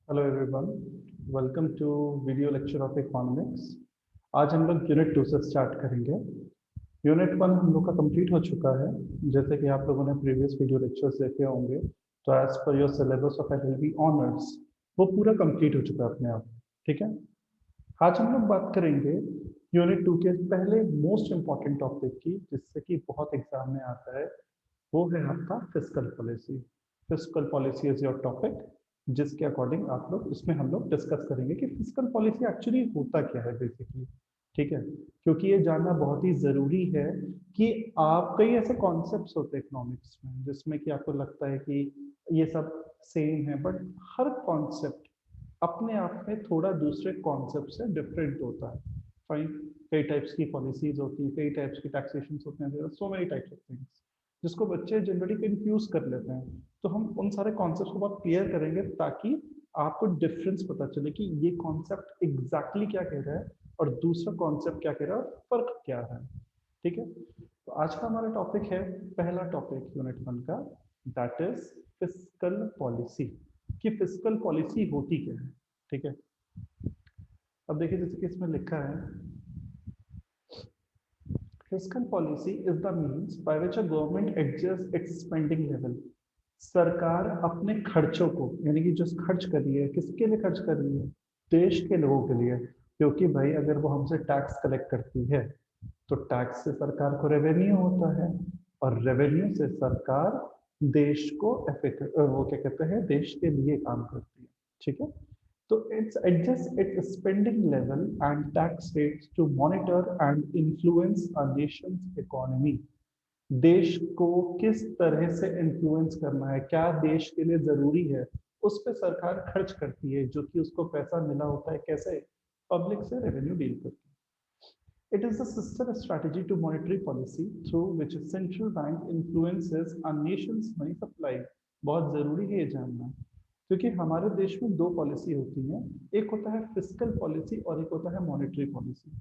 Hello everyone, welcome to video lecture of economics. आज हम लोग यूनिट 2 से स्टार्ट करेंगे। यूनिट 1 हम लोग का कंप्लीट हो चुका है। जैसे कि आप लोगों ने प्रीवियस वीडियो लेक्चर्स देखे होंगे, तो as per your syllabus of LLB honours वो पूरा कंप्लीट हो चुका है अपने आप। ठीक है। आज हम लोग बात करेंगे यूनिट 2 के पहले मोस्ट इंपॉर्टेंट टॉपिक की, जिससे कि बहुत एग्जाम में आता है। वो है आपका fiscal policy. Fiscal policy is your topic, जिसके अकॉर्डिंग आप लोग इसमें हम लोग डिस्कस करेंगे कि फिस्कल पॉलिसी एक्चुअली होता क्या है बेसिकली। ठीक है। क्योंकि ये जानना बहुत ही जरूरी है कि आप कई ऐसे कॉन्सेप्ट्स होते हैं इकोनॉमिक्स में जिसमें कि आपको लगता है कि ये सब सेम है, बट हर कॉन्सेप्ट अपने आप में थोड़ा दूसरे कॉन्सेप्ट से डिफरेंट होता है। फाइन। कई टाइप्स की पॉलिसीज होती हैं, कई टाइप्स की टैक्सेशन होते हैं, so many types of things जिसको बच्चे जनरली कंफ्यूज कर लेते हैं। तो हम उन सारे कॉन्सेप्ट को बहुत क्लियर करेंगे ताकि आपको डिफरेंस पता चले कि ये कॉन्सेप्ट एग्जैक्टली क्या कह रहा है और दूसरा कॉन्सेप्ट क्या कह रहा है और फर्क क्या है। ठीक है। तो आज का हमारा टॉपिक है, पहला टॉपिक यूनिट 1 का, दैट इज फिस्कल पॉलिसी। कि फिस्कल पॉलिसी होती क्या है। ठीक है। अब देखिए, जैसे कि इसमें लिखा है, fiscal policy is the means by which a government adjust its spending level. सरकार अपने खर्चों को, यानी कि जो खर्च कर रही है, किसके लिए खर्च कर रही है? देश के लोगों के लिए। क्योंकि भाई अगर वो हमसे टैक्स कलेक्ट करती है तो टैक्स से सरकार को रेवेन्यू होता है, और रेवेन्यू से सरकार देश को वो क्या कहते हैं, देश के लिए काम करती है। ठीक है। तो it's adjust its spending level and tax rates to monitor and influence a nation's economy। देश को किस तरह से इन्फ्लुएंस करना है, क्या देश के लिए जरूरी है, उस पर सरकार खर्च करती है, जो कि उसको पैसा मिला होता है कैसे? पब्लिक से रेवेन्यू डील करती है। It is a sister strategy to monetary policy through which a central bank influences a nation's money supply। बहुत जरूरी है ये जानना, क्योंकि हमारे देश में दो पॉलिसी होती हैं। एक होता है फिस्कल पॉलिसी और एक होता है मॉनेटरी पॉलिसी।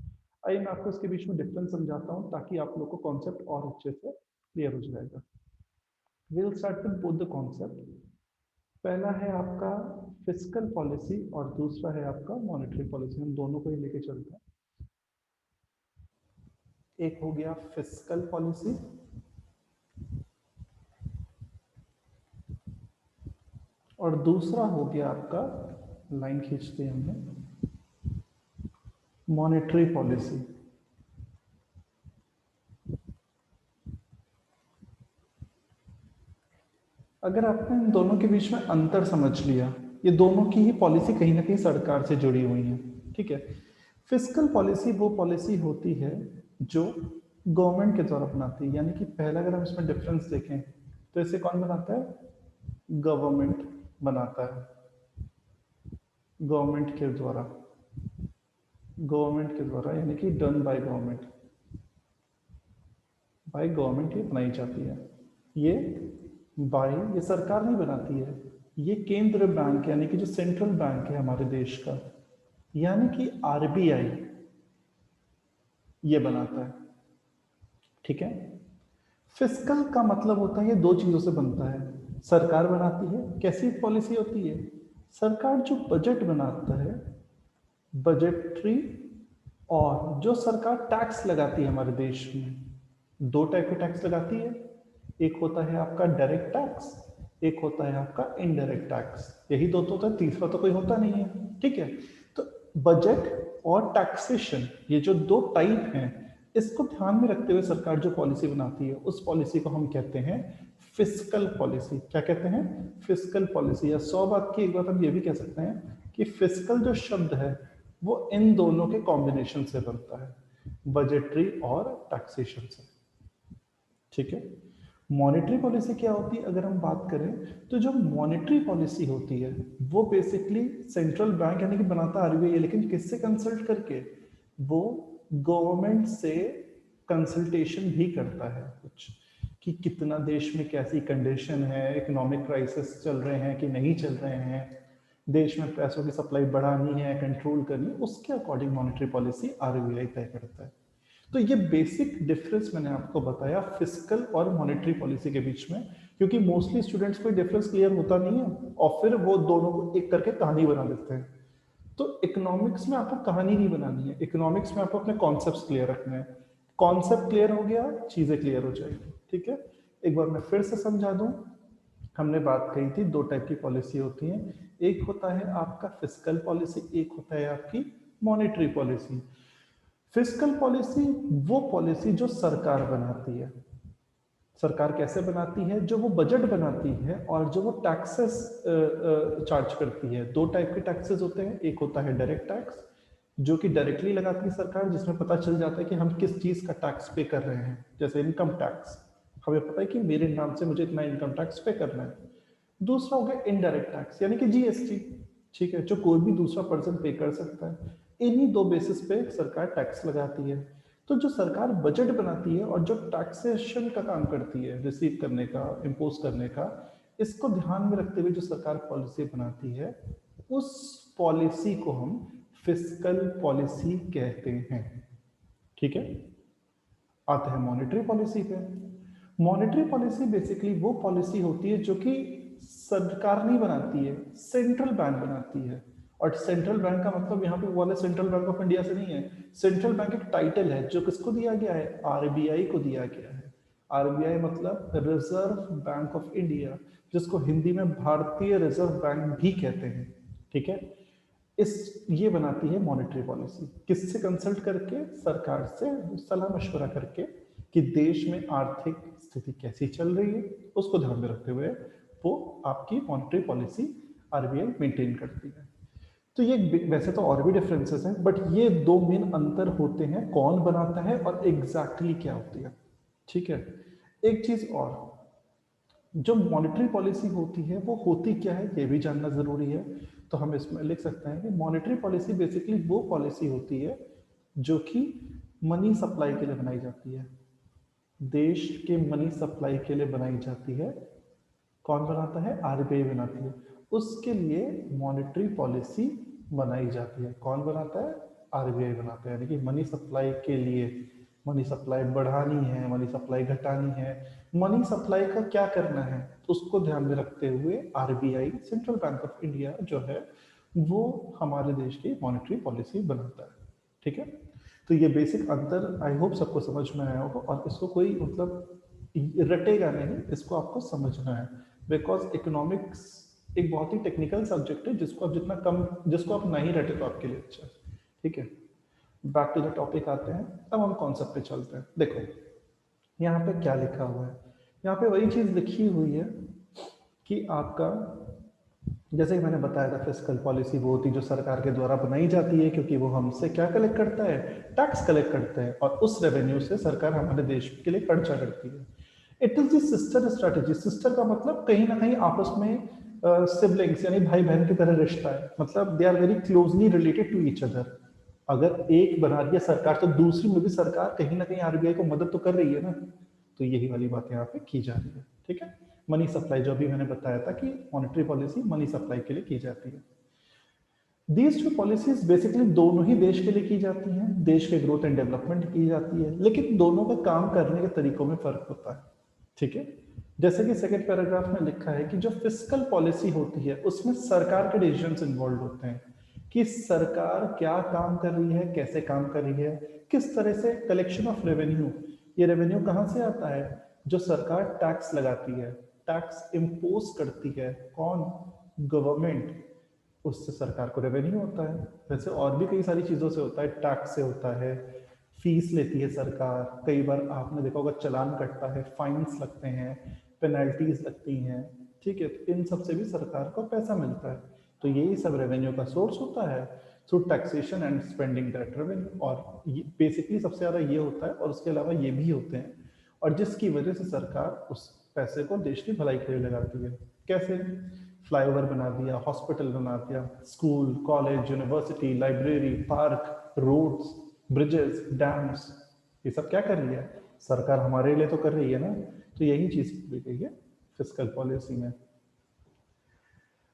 आइए मैं आपको इसके बीच में डिफरेंस समझाता हूँ ताकि आप लोग को कॉन्सेप्ट और अच्छे से क्लियर हो जाएगा। Will start with both the concept. पहला है आपका फिस्कल पॉलिसी और दूसरा है आपका मॉनेटरी पॉलिसी। हम दोनों को ही लेके चलते हैं। एक हो गया फिस्कल पॉलिसी और दूसरा हो गया आपका, लाइन खींचते हैं हमने, मॉनेटरी पॉलिसी। अगर आपने इन दोनों के बीच में अंतर समझ लिया, ये दोनों की ही पॉलिसी कहीं ना कहीं सरकार से जुड़ी हुई है। ठीक है। फिस्कल पॉलिसी वो पॉलिसी होती है जो गवर्नमेंट के द्वारा बनाती है, यानी कि पहला अगर हम इसमें डिफरेंस देखें तो इसे कौन बनाता है? गवर्नमेंट बनाता है। गवर्नमेंट के द्वारा, गवर्नमेंट के द्वारा यानी कि done by government. By government ये बनाई जाती है। ये बाय, ये सरकार नहीं बनाती है, ये केंद्र बैंक यानी कि जो सेंट्रल बैंक है हमारे देश का, यानी कि आरबीआई, ये बनाता है। ठीक है। फिस्कल का मतलब होता है ये दो चीजों से बनता है। सरकार बनाती है, कैसी पॉलिसी होती है? सरकार जो बजट बनाता है, बजटरी, और जो सरकार टैक्स लगाती है हमारे देश में, दो टाइप के टैक्स लगाती है। एक होता है आपका डायरेक्ट टैक्स, एक होता है आपका इनडायरेक्ट टैक्स। यही दो तो होता है, तीसरा तो कोई होता नहीं है। ठीक है। तो बजट और टैक्सेशन, ये जो दो टाइप हैं, इसको ध्यान में रखते हुए सरकार जो पॉलिसी बनाती है, उस पॉलिसी को हम कहते हैं फिस्कल पॉलिसी। क्या कहते हैं? Fiscal policy. या 100 बात की एक बात हम ये भी कह सकते हैं कि फिस्कल जो शब्द है वो इन दोनों के कॉम्बिनेशन से बनता है, बजटरी और टैक्सेशन से। ठीक है। मॉनेटरी पॉलिसी क्या होती है अगर हम बात करें, तो जो मॉनेटरी पॉलिसी होती है वो बेसिकली सेंट्रल बैंक यानी कि बनाता आरबीआई है, लेकिन किससे कंसल्ट करके? वो गवर्नमेंट से कंसल्टेशन भी करता है कुछ, कि कितना देश में कैसी कंडीशन है, इकोनॉमिक क्राइसिस चल रहे हैं कि नहीं चल रहे हैं, देश में पैसों की सप्लाई बढ़ानी है, कंट्रोल करनी है, उसके अकॉर्डिंग मॉनेटरी पॉलिसी आरबीआई तय करता है। तो ये बेसिक डिफरेंस मैंने आपको बताया फिस्कल और मॉनेटरी पॉलिसी के बीच में। क्योंकि मोस्टली स्टूडेंट्स को डिफरेंस क्लियर होता नहीं है और फिर वो दोनों को एक करके कहानी बना देते हैं। तो इकोनॉमिक्स में आपको कहानी नहीं बनानी है, इकोनॉमिक्स में आपको अपने कॉन्सेप्ट्स क्लियर रखने हैं। कॉन्सेप्ट क्लियर हो गया, चीजें क्लियर हो जाएगी। ठीक है, एक बार मैं फिर से समझा दूं। हमने बात कही थी दो टाइप की पॉलिसी होती है, एक होता है आपका फिस्कल पॉलिसी, एक होता है आपकी मॉनेटरी पॉलिसी। फिस्कल पॉलिसी वो पॉलिसी जो सरकार बनाती है। सरकार कैसे बनाती है? जो वो बजट बनाती है और जो वो टैक्सेस चार्ज करती है। दो टाइप के टैक्सेस होते हैं, एक होता है डायरेक्ट टैक्स जो कि डायरेक्टली लगाती है सरकार, जिसमें पता चल जाता है कि हम किस चीज का टैक्स पे कर रहे हैं। जैसे इनकम टैक्स, हमें पता है कि मेरे नाम से मुझे इतना इनकम टैक्स पे करना है। दूसरा हो गया इनडायरेक्ट टैक्स यानी कि जीएसटी, ठीक है, जो कोई भी दूसरा पर्सन पे कर सकता है। इन्हीं दो बेसिस पे सरकार टैक्स लगाती है। तो जो सरकार बजट बनाती है और जो टैक्सेशन का काम करती है, रिसीव करने का, इम्पोज करने का, इसको ध्यान में रखते हुए जो सरकार पॉलिसी बनाती है, उस पॉलिसी को हम फिस्कल पॉलिसी कहते हैं। ठीक है, आते हैं मॉनेटरी पॉलिसी पे। मॉनेटरी पॉलिसी बेसिकली वो पॉलिसी होती है जो कि सरकार नहीं बनाती है, सेंट्रल बैंक बनाती है। और सेंट्रल बैंक का मतलब यहाँ पे वो वाले सेंट्रल बैंक ऑफ इंडिया से नहीं है। सेंट्रल बैंक एक टाइटल है जो किसको दिया गया है? आरबीआई को दिया गया है। आरबीआई मतलब रिजर्व बैंक ऑफ इंडिया, जिसको हिंदी में भारतीय रिजर्व बैंक भी कहते हैं। ठीक है, ये बनाती है मॉनेटरी पॉलिसी, किससे कंसल्ट करके? सरकार से सलाह मशवरा करके कि देश में आर्थिक स्थिति कैसी चल रही है, उसको ध्यान में रखते हुए वो आपकी मॉनेटरी पॉलिसी आरबीआई मेंटेन करती है। तो ये वैसे तो और भी डिफरेंसेस हैं, बट ये दो मेन अंतर होते हैं, कौन बनाता है और एग्जैक्टली क्या होती है। ठीक है, एक चीज और, जो मॉनेटरी पॉलिसी होती है वो होती क्या है ये भी जानना जरूरी है। तो हम इसमें लिख सकते हैं कि मॉनेटरी पॉलिसी बेसिकली वो पॉलिसी होती है जो कि मनी सप्लाई के लिए बनाई जाती है, देश के मनी सप्लाई के लिए बनाई जाती है। कौन बनाता है? आरबीआई बनाती है। उसके लिए मॉनेटरी पॉलिसी बनाई जाती है। कौन बनाता है? आरबीआई बनाता है। यानी कि मनी सप्लाई के लिए, मनी सप्लाई बढ़ानी है, मनी सप्लाई घटानी है, मनी सप्लाई का क्या करना है, उसको ध्यान में रखते हुए RBI, central bank of India जो है, वो हमारे देश की मॉनेटरी पॉलिसी बनाता है। ठीक है, तो ये बेसिक अंतर आई होप सबको समझ में आया होगा, और इसको कोई मतलब रटेगा नहीं, इसको आपको समझना है। बिकॉज इकोनॉमिक्स एक बहुत ही टेक्निकल सब्जेक्ट है, जिसको आप जितना कम, जिसको आप नहीं रटे तो आपके लिए अच्छा है। ठीक है, बैक टू द टॉपिक आते हैं। अब हम कॉन्सेप्ट पे चलते हैं। देखो यहाँ पे क्या लिखा हुआ है, यहाँ पे वही चीज लिखी हुई है कि आपका, जैसे कि मैंने बताया था, फिस्कल पॉलिसी वो होती है जो सरकार के द्वारा बनाई जाती है, क्योंकि वो हमसे क्या कलेक्ट करता है? टैक्स कलेक्ट करता है, और उस रेवेन्यू से सरकार हमारे देश के लिए खर्चा करती है। It is the sister strategy. Sister का मतलब कहीं ना कहीं आपस में सिबलिंग्स यानी भाई बहन की तरह रिश्ता है, मतलब they are very closely related to each other. अगर एक बना रही है सरकार तो दूसरी में भी सरकार कहीं ना कहीं आरबीआई को मदद तो कर रही है ना। तो यही वाली बात यहाँ पे की जा रही है। ठीक है, मनी सप्लाई जो अभी मैंने बताया था कि मॉनेटरी पॉलिसी मनी सप्लाई के लिए की जाती है। दीज टू पॉलिसीज बेसिकली दोनों ही देश के लिए की जाती हैं, देश के ग्रोथ एंड डेवलपमेंट की जाती है, लेकिन दोनों का काम करने के तरीकों में फर्क होता है। ठीक है, जैसे कि सेकंड पैराग्राफ में लिखा है कि जो फिस्कल पॉलिसी होती है उसमें सरकार के डिसीजंस इन्वॉल्व होते हैं कि सरकार क्या काम कर रही है, कैसे काम कर रही है, किस तरह से कलेक्शन ऑफ रेवेन्यू। ये रेवेन्यू कहाँ से आता है? जो सरकार टैक्स लगाती है, टैक्स इम्पोज करती है। कौन? गवर्नमेंट। उससे सरकार को रेवेन्यू होता है। वैसे और भी कई सारी चीज़ों से होता है, टैक्स से होता है, फीस लेती है सरकार, कई बार आपने देखा होगा चालान कटता है, फाइन्स लगते हैं, पेनल्टीज लगती हैं। ठीक है, तो इन सब से भी सरकार को पैसा मिलता है। तो यही सब रेवेन्यू का सोर्स होता है through taxation and spending that revenue. और बेसिकली सबसे ज़्यादा ये होता है, और उसके अलावा ये भी होते हैं, और जिसकी वजह से सरकार उस पैसे को देश की भलाई के लिए लगाती है। कैसे? फ्लाईओवर बना दिया, हॉस्पिटल बना दिया, school, college, university, library, park, roads, bridges, dams, ये सब क्या कर रही है? सरकार हमारे लिए तो कर रही है ना। तो यही चीज की गई है फिस्कल पॉलिसी में।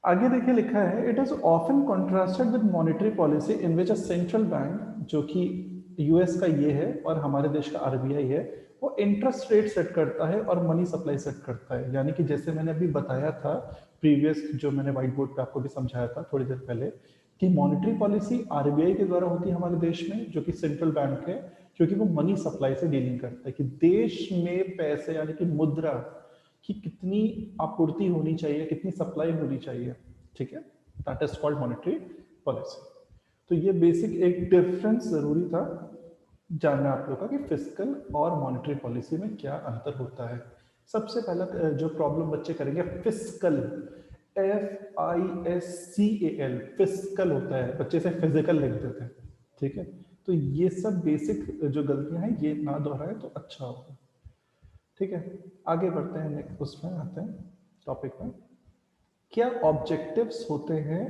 आगे देखिए लिखा है, it is often contrasted with monetary policy in which a central bank, जो कि यूएस का ये है और हमारे देश का आरबीआई है, वो इंटरेस्ट रेट सेट करता है और मनी सप्लाई सेट करता है। यानी कि जैसे मैंने अभी बताया था प्रीवियस, जो मैंने व्हाइट बोर्ड पे आपको भी समझाया था थोड़ी देर पहले, कि मॉनेटरी पॉलिसी आरबीआई के द्वारा होती है हमारे देश में, जो कि सेंट्रल बैंक है, क्योंकि वो मनी सप्लाई से डीलिंग करता है कि देश में पैसे यानी कि मुद्रा की कितनी आपूर्ति होनी चाहिए, कितनी सप्लाई होनी चाहिए। ठीक है, that is called monetary policy. तो ये बेसिक एक डिफरेंस जरूरी था जानना आप लोगों का कि फिस्कल और मॉनेटरी पॉलिसी में क्या अंतर होता है। सबसे पहला जो प्रॉब्लम बच्चे करेंगे, फिस्कल, FISCAL, फिस्कल होता है, बच्चे से फिजिकल लिख देते हैं। ठीक है, तो ये सब बेसिक जो गलतियां हैं ये ना दोहराए तो अच्छा होगा। ठीक है, आगे बढ़ते हैं, नेक्स्ट उसमें आते हैं टॉपिक में। क्या ऑब्जेक्टिव्स होते हैं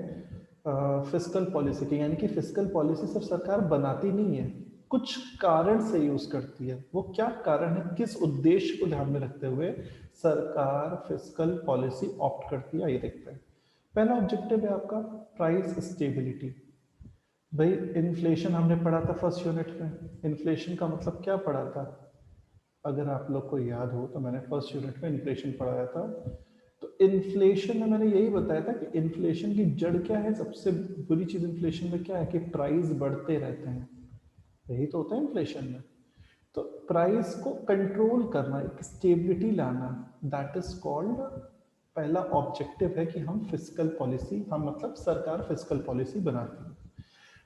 फिस्कल पॉलिसी के? यानी कि फिस्कल पॉलिसी सिर्फ सरकार बनाती नहीं है, कुछ कारण से यूज करती है। वो क्या कारण है, किस उद्देश्य को ध्यान में रखते हुए सरकार फिस्कल पॉलिसी ऑप्ट करती है, ये देखते हैं। पहला ऑब्जेक्टिव है आपका प्राइस स्टेबिलिटी। भाई इन्फ्लेशन हमने पढ़ा था फर्स्ट यूनिट में, इन्फ्लेशन का मतलब क्या पढ़ा था? अगर आप लोग को याद हो तो मैंने फर्स्ट यूनिट में इन्फ्लेशन पढ़ाया था। तो इन्फ्लेशन में मैंने यही बताया था कि इन्फ्लेशन की जड़ क्या है, सबसे बुरी चीज इन्फ्लेशन में क्या है कि प्राइस बढ़ते रहते हैं। यही तो होता है इन्फ्लेशन में। तो प्राइस को कंट्रोल करना, एक स्टेबिलिटी लाना, दैट इज कॉल्ड, पहला ऑब्जेक्टिव है कि हम फिस्कल पॉलिसी, हम मतलब सरकार फिस्कल पॉलिसी बनाती है।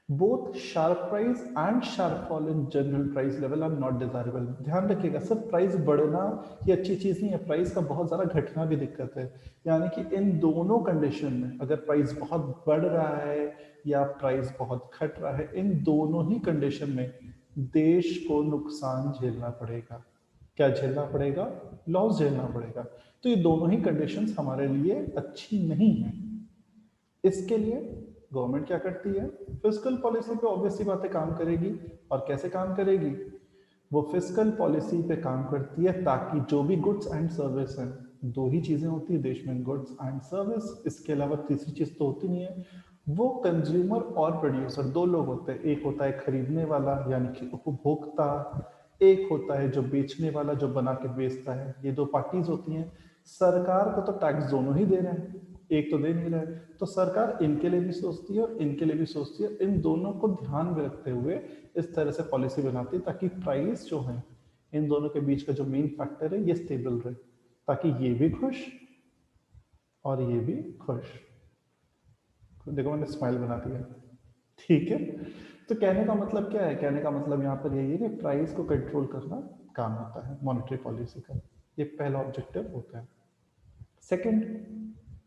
Both sharp price and sharp fall in general price level are not desirable. ध्यान रखिएगा, सिर्फ प्राइस बढ़ना ये अच्छी चीज नहीं है, प्राइस का बहुत ज्यादा घटना भी दिक्कत है। यानी कि इन दोनों कंडीशन में, अगर प्राइस बहुत बढ़ रहा है या प्राइस बहुत घट रहा है, इन दोनों ही कंडीशन में देश को नुकसान झेलना पड़ेगा। क्या झेलना पड़ेगा? लॉस झेलना पड़ेगा। तो ये दोनों ही कंडीशंस हमारे लिए अच्छी नहीं है। इसके लिए गवर्नमेंट क्या करती है, फिस्कल पॉलिसी पे ऑब्वियसली बातें काम करेगी। और कैसे काम करेगी? वो फिस्कल पॉलिसी पे काम करती है ताकि जो भी गुड्स एंड सर्विस हैं, दो ही चीजें होती है देश में, गुड्स एंड सर्विस, इसके अलावा तीसरी चीज तो होती नहीं है। वो कंज्यूमर और प्रोड्यूसर दो लोग होते हैं, एक होता है खरीदने वाला यानी कि उपभोक्ता, एक होता है जो बेचने वाला, जो बना के बेचता है। ये दो पार्टीज होती हैं। सरकार को तो टैक्स दोनों ही दे रहे हैं, एक तो दे नहीं रहा है, तो सरकार इनके लिए भी सोचती है और इनके लिए भी सोचती है। इन दोनों को ध्यान में रखते हुए इस तरह से पॉलिसी बनाती है ताकि प्राइस जो है, इन दोनों के बीच का जो मेन फैक्टर है, ये स्टेबल रहे, ताकि ये भी खुश और ये भी खुश। देखो मैंने स्माइल बना दिया। ठीक है, तो कहने का मतलब क्या है? कहने का मतलब यहाँ पर यही है कि प्राइस को कंट्रोल करना काम होता है मॉनेटरी पॉलिसी का। ये पहला ऑब्जेक्टिव होता है। Second,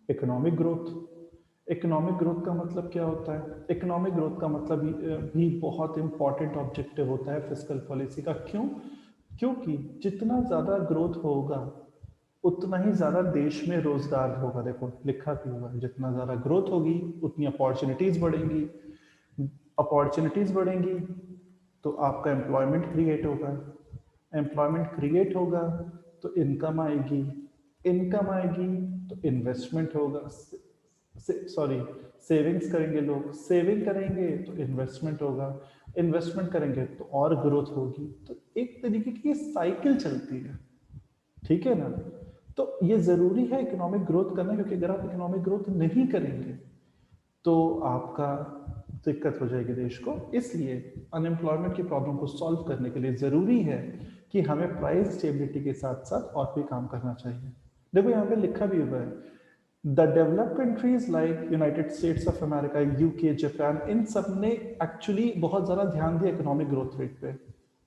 economic growth. Economic growth का मतलब क्या होता है? इकोनॉमिक ग्रोथ का मतलब भी बहुत इंपॉर्टेंट ऑब्जेक्टिव होता है फिस्कल पॉलिसी का। क्यों? क्योंकि जितना ज्यादा ग्रोथ होगा उतना ही ज्यादा देश में रोजगार होगा। देखो लिखा भी हुआ है, जितना ज्यादा ग्रोथ होगी उतनी अपॉर्चुनिटीज बढ़ेंगी, अपॉर्चुनिटीज बढ़ेंगी तो आपका एम्प्लॉयमेंट क्रिएट होगा, एम्प्लॉयमेंट क्रिएट होगा तो इनकम आएगी, इनकम आएगी तो इन्वेस्टमेंट होगा, सॉरी सेविंग्स करेंगे लोग, सेविंग करेंगे तो इन्वेस्टमेंट होगा, इन्वेस्टमेंट करेंगे तो और ग्रोथ होगी। तो एक तरीके की साइकिल चलती है। ठीक है ना? तो ये जरूरी है इकोनॉमिक ग्रोथ करना, क्योंकि अगर आप इकोनॉमिक ग्रोथ नहीं करेंगे तो आपका दिक्कत हो जाएगी देश को। इसलिए अनएम्प्लॉयमेंट की प्रॉब्लम को सॉल्व करने के लिए जरूरी है कि हमें प्राइस स्टेबिलिटी के साथ साथ और भी काम करना चाहिए। देखो यहाँ पे लिखा भी हुआ है, the developed countries like United States of America, UK, Japan, इन सब ने एक्चुअली बहुत ज़्यादा ध्यान दिया इकोनॉमिक ग्रोथ रेट पे।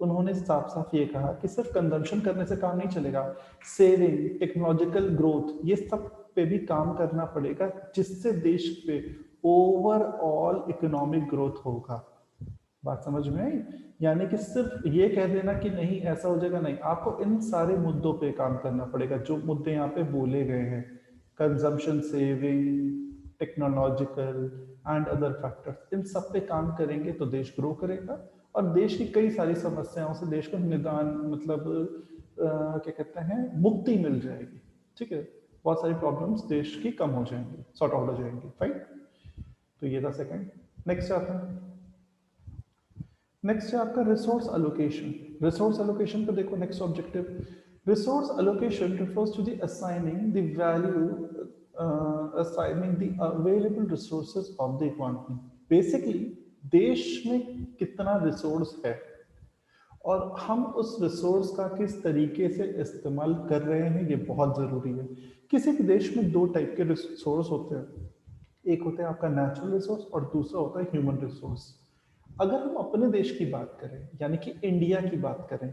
उन्होंने साफ साफ ये कहा कि सिर्फ कंजम्पशन करने से काम नहीं चलेगा, सेविंग, टेक्नोलॉजिकल ग्रोथ, ये सब पे भी काम करना पड़ेगा, जिससे देश पे ओवरऑल इकोनॉमिक ग्रोथ होगा। बात समझ में आई? यानी कि सिर्फ ये कह देना कि नहीं ऐसा हो जाएगा, नहीं, आपको इन सारे मुद्दों पे काम करना पड़ेगा जो मुद्दे यहाँ पे बोले गए हैं, consumption, saving, technological and other factors. इन सब पे काम करेंगे तो देश ग्रो करेगा और देश की कई सारी समस्याओं से देश को निदान, मतलब क्या कहते हैं, मुक्ति मिल जाएगी। ठीक है, बहुत सारी प्रॉब्लम्स देश की कम हो जाएंगी, सॉर्ट आउट हो जाएंगी। राइट, तो ये था सेकंड। नेक्स्ट आता है नेक्स्ट है आपका रिसोर्स एलोकेशन। रिसोर्स एलोकेशन पे देखो next objective, resource allocation refers to the assigning the value, assigning the available resources of the economy। Basically देश में कितना रिसोर्स है और हम उस रिसोर्स का किस तरीके से इस्तेमाल कर रहे हैं, ये बहुत ज़रूरी है। किसी भी देश में दो टाइप के रिसोर्स होते हैं, एक होता है आपका नेचुरल रिसोर्स और दूसरा होता है ह्यूमन रिसोर्स। अगर हम अपने देश की बात करें यानी कि इंडिया की बात करें,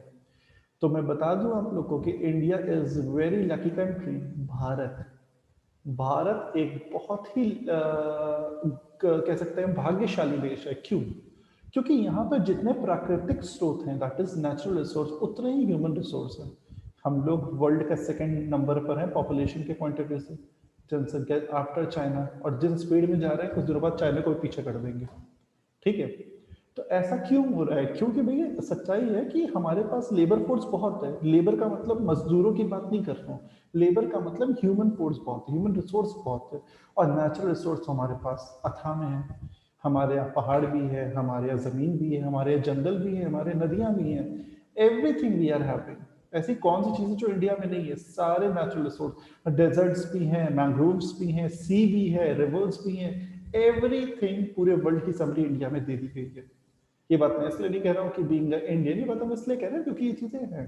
तो मैं बता दूं आप लोगों को कि India is very lucky country. Bharat Bharat एक बहुत ही कह सकते हैं भाग्यशाली देश है। क्यों? क्योंकि यहाँ पर जितने प्राकृतिक स्रोत हैं, दैट इज नेचुरल रिसोर्स, उतने ही ह्यूमन रिसोर्स हैं। हम लोग वर्ल्ड का सेकंड नंबर पर हैं पॉपुलेशन के पॉइंट ऑफ व्यू से, जनसंख्या आफ्टर चाइना, और जिस स्पीड में जा रहे हैं कुछ दिनों बाद चाइना को भी पीछे कर देंगे। ठीक है, तो ऐसा क्यों हो रहा है? क्योंकि भैया सच्चाई है कि हमारे पास लेबर फोर्स बहुत है। लेबर का मतलब मजदूरों की बात नहीं कर रहा हूँ, लेबर का मतलब ह्यूमन फोर्स बहुत है, ह्यूमन रिसोर्स बहुत है। और नेचुरल रिसोर्स हमारे पास अथाह में है। हमारे यहाँ पहाड़ भी है, हमारे यहाँ जमीन भी है, हमारे यहाँ जंगल भी है, हमारे नदियाँ भी हैं। Everything we are having. ऐसी कौन सी चीजें जो इंडिया में नहीं है? सारे नेचुरल रिसोर्स, डेजर्ट्स भी हैं, मैंग्रोव्स भी हैं, सी भी है, रिवर्स भी हैं। एवरीथिंग पूरे वर्ल्ड की समरी इंडिया में दे दी गई है। ये बात मैं इसलिए नहीं कह रहा हूँ कि बीइंग इंडियन, ये बात हम इसलिए कह रहे हैं क्योंकि ये चीजें हैं,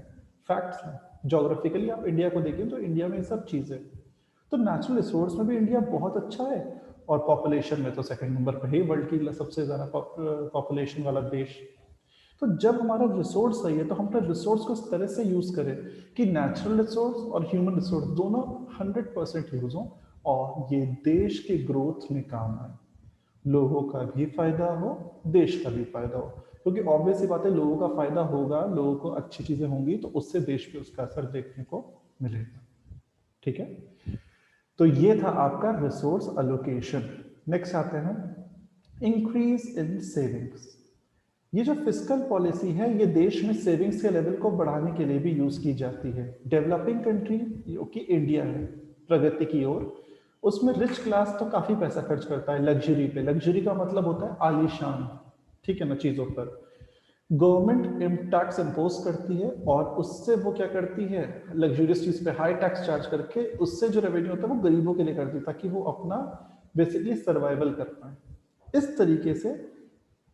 फैक्ट्स हैं। ज्योग्राफिकली आप इंडिया को देखें तो इंडिया में सब चीजें, तो नेचुरल रिसोर्स में भी इंडिया बहुत अच्छा है। और पॉपुलेशन में तो सेकंड नंबर पे है वर्ल्ड की सबसे ज्यादा पॉपुलेशन वाला देश। तो जब हमारा रिसोर्स सही है तो हम अपने रिसोर्स को इस तरह से यूज करें कि नेचुरल रिसोर्स और ह्यूमन रिसोर्स दोनों 100% यूज हो और ये देश के ग्रोथ में काम आए। लोगों का भी फायदा हो, देश का भी फायदा हो। क्योंकि ऑब्वियस सी बात है, लोगों का फायदा होगा, लोगों को अच्छी चीजें होंगी तो उससे देश पे उसका असर देखने को मिलेगा। ठीक है, तो ये था आपका रिसोर्स अलोकेशन। नेक्स्ट आते हैं इंक्रीज इन सेविंग्स। ये जो फिस्कल पॉलिसी है ये देश में सेविंग्स के लेवल को बढ़ाने के लिए भी यूज की जाती है। डेवलपिंग कंट्री जो कि इंडिया है प्रगति की ओर, उसमें रिच क्लास तो काफी पैसा खर्च करता है लग्जरी पे। लग्जरी का मतलब होता है आलीशान, ठीक है ना, चीजों पर। गवर्नमेंट टैक्स इम्पोज करती है और उससे वो क्या करती है, लग्जरियस चीज पे हाई टैक्स चार्ज करके उससे जो रेवेन्यू होता है वो गरीबों के लिए करती है ताकि वो अपना बेसिकली सर्वाइवल कर पाए। इस तरीके से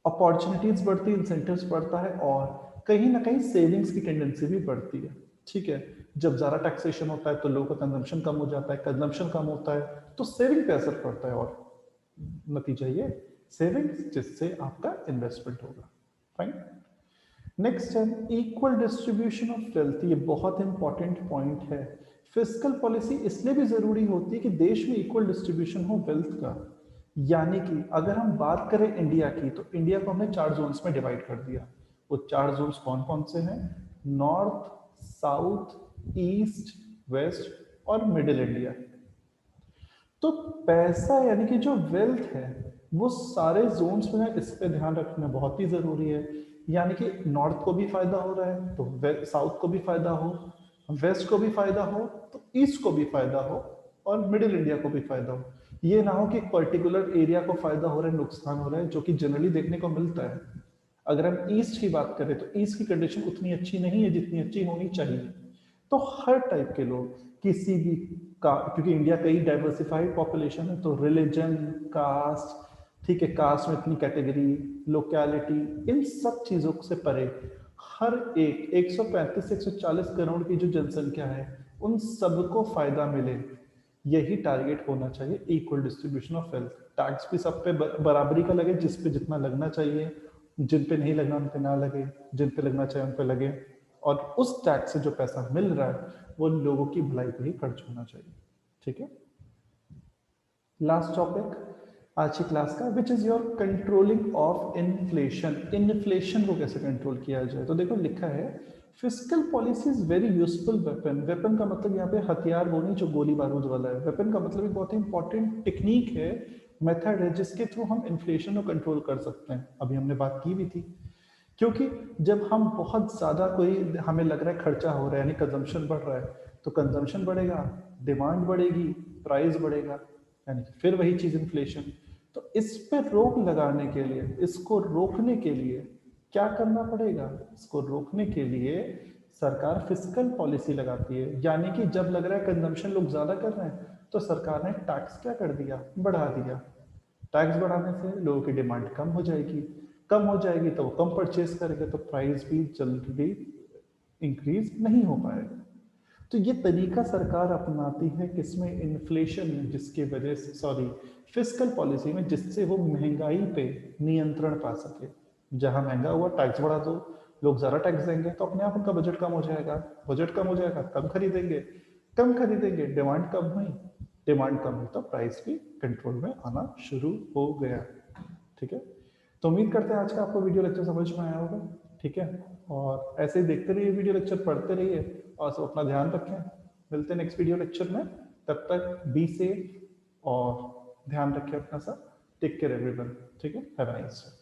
अपॉर्चुनिटीज बढ़ती है, इंसेंटिव्स बढ़ता है और कहीं ना कहीं सेविंग्स की टेंडेंसी भी बढ़ती है। ठीक है, जब ज्यादा टैक्सेशन होता है तो लोगों का कंजम्पशन कम हो जाता है, कंजम्पशन कम होता है तो सेविंग पे असर पड़ता है और नतीजा ये सेविंग्स, जिससे आपका इन्वेस्टमेंट होगा। फाइन। नेक्स्ट है इक्वल डिस्ट्रीब्यूशन ऑफ वेल्थ। ये बहुत इंपॉर्टेंट पॉइंट है। फिस्कल पॉलिसी इसलिए भी जरूरी होती है कि देश में इक्वल डिस्ट्रीब्यूशन हो वेल्थ का। यानी कि अगर हम बात करें इंडिया की, तो इंडिया को हमने 4 जोन्स में डिवाइड कर दिया। वो 4 जोन्स कौन कौन से हैं? नॉर्थ, साउथ, ईस्ट, वेस्ट और मिडिल इंडिया। तो पैसा यानी कि जो वेल्थ है वो सारे जोन्स में है, इस पे ध्यान रखना बहुत ही जरूरी है। यानी कि नॉर्थ को भी फायदा हो रहा है तो साउथ को भी फायदा हो, वेस्ट को भी फायदा हो तो ईस्ट को भी फायदा हो, और मिडिल इंडिया को भी फायदा हो। ये ना हो कि पर्टिकुलर एरिया को फायदा हो रहा है, नुकसान हो रहा है, जो कि जनरली देखने को मिलता है। अगर हम ईस्ट की बात करें तो ईस्ट की कंडीशन उतनी अच्छी नहीं है जितनी अच्छी होनी चाहिए। तो हर टाइप के लोग किसी भी का, क्योंकि इंडिया कई डाइवर्सिफाइड पॉपुलेशन है, तो रिलीजन, कास्ट, ठीक है, कास्ट में इतनी कैटेगरी, लोकेलिटी, इन सब चीजों से परे हर एक 135 से 140 करोड़ की जो जनसंख्या है उन सबको फायदा मिले, यही टारगेट होना चाहिए। Equal distribution of wealth. Tax भी सब पे बराबरी का लगे, जिस पे जितना लगना चाहिए, जिन पे नहीं लगना उन पे ना लगे, जिन पे लगना चाहिए उन पे लगे, और उस टैक्स से जो पैसा मिल रहा है वो लोगों की भलाई पे ही खर्च होना चाहिए। ठीक है, लास्ट टॉपिक आज की क्लास का, which is your controlling of inflation. Inflation को कैसे कंट्रोल किया जाए? तो देखो लिखा है fiscal policy is very useful weapon. Weapon का मतलब यहाँ पे हथियार वो नहीं जो गोली बारूद वाला है। वेपन का मतलब एक बहुत ही इंपॉर्टेंट टेक्निक है, मेथड है, जिसके थ्रू हम इन्फ्लेशन को कंट्रोल कर सकते हैं। अभी हमने बात की भी थी। क्योंकि जब हम बहुत ज्यादा कोई हमें लग रहा है खर्चा हो रहा है यानी कंजम्पशन बढ़ रहा है, तो कंजम्पशन बढ़ेगा, डिमांड बढ़ेगी, प्राइस बढ़ेगा, यानी फिर वही चीज इन्फ्लेशन। तो इस पे रोक लगाने के लिए, इसको रोकने के लिए क्या करना पड़ेगा? इसको रोकने के लिए सरकार फिस्कल पॉलिसी लगाती है, यानी कि जब लग रहा है कंजम्पशन लोग ज्यादा कर रहे हैं तो सरकार ने टैक्स क्या कर दिया, बढ़ा दिया। टैक्स बढ़ाने से लोगों की डिमांड कम हो जाएगी, कम हो जाएगी तो वो कम परचेज करेंगे, तो प्राइस भी जल्दी इंक्रीज नहीं हो पाएगा। तो ये तरीका सरकार अपनाती है किसमें, इन्फ्लेशन में, जिसकी वजह से, सॉरी, फिस्कल पॉलिसी में, जिससे वो महंगाई पे नियंत्रण पा सके। जहां महंगा हुआ टैक्स बढ़ा दो, लोग ज़्यादा टैक्स देंगे तो अपने आप उनका बजट कम हो जाएगा, बजट कम हो जाएगा कम खरीदेंगे, कम खरीदेंगे डिमांड कम हुई, डिमांड कम हुई तो प्राइस भी कंट्रोल में आना शुरू हो गया। ठीक है, तो उम्मीद करते हैं आज का आपको वीडियो लेक्चर समझ में आया होगा। ठीक है, और ऐसे ही देखते रहिए वीडियो लेक्चर, पढ़ते रहिए और सब अपना ध्यान रखें। मिलते हैं नेक्स्ट वीडियो लेक्चर में, तब तक बी सेफ और ध्यान रखें अपना सब। Take care everyone. ठीक है, हैव अ नाइस डे।